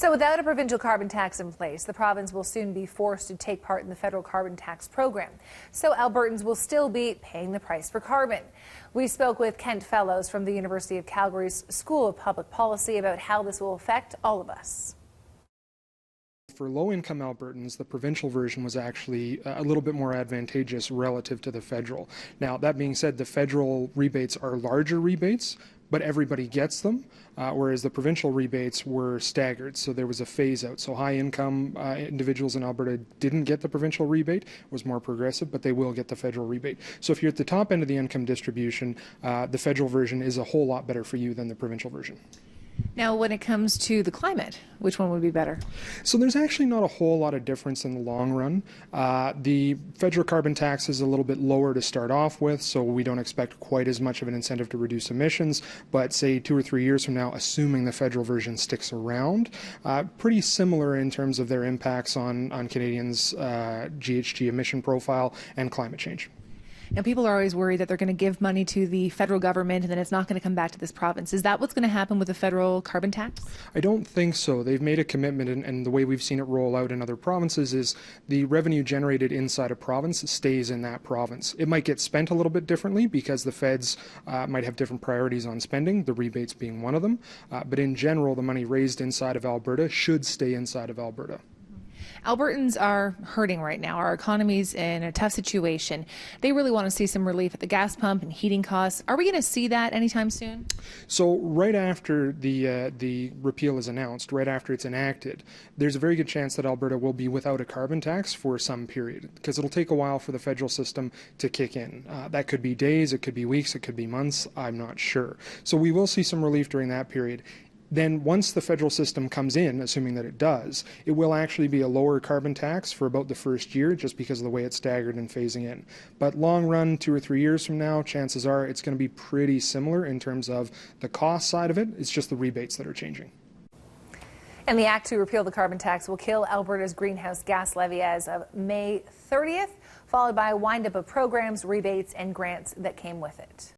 So without a provincial carbon tax in place, the province will soon be forced to take part in the federal carbon tax program. So Albertans will still be paying the price for carbon. We spoke with Kent Fellows from the University of Calgary's School of Public Policy about how this will affect all of us. For low-income Albertans, the provincial version was actually a little bit more advantageous relative to the federal. Now, that being said, the federal rebates are larger rebates, but everybody gets them, whereas the provincial rebates were staggered, so there was a phase-out. So high-income individuals in Alberta didn't get the provincial rebate, was more progressive, but they will get the federal rebate. So if you're at the top end of the income distribution, the federal version is a whole lot better for you than the provincial version. Now, when it comes to the climate, which one would be better? So there's actually not a whole lot of difference in the long run. The federal carbon tax is a little bit lower to start off with, so we don't expect quite as much of an incentive to reduce emissions. But say 2 or 3 years from now, assuming the federal version sticks around, pretty similar in terms of their impacts on Canadians' GHG emission profile and climate change. Now, people are always worried that they're going to give money to the federal government and then it's not going to come back to this province. Is that what's going to happen with the federal carbon tax? I don't think so. They've made a commitment, and the way we've seen it roll out in other provinces is the revenue generated inside a province stays in that province. It might get spent a little bit differently because the feds might have different priorities on spending, the rebates being one of them. But in general, the money raised inside of Alberta should stay inside of Alberta. Albertans are hurting right now. Our economy's in a tough situation. They really want to see some relief at the gas pump and heating costs. Are we going to see that anytime soon? So right after the repeal is announced, right after it's enacted, there's a very good chance that Alberta will be without a carbon tax for some period, because it'll take a while for the federal system to kick in. That could be days, it could be weeks, it could be months, I'm not sure. So we will see some relief during that period. Then once the federal system comes in, assuming that it does, it will actually be a lower carbon tax for about the first year just because of the way it's staggered and phasing in. But long run, 2 or 3 years from now, chances are it's going to be pretty similar in terms of the cost side of it. It's just the rebates that are changing. And the act to repeal the carbon tax will kill Alberta's greenhouse gas levy as of May 30th, followed by a windup of programs, rebates, and grants that came with it.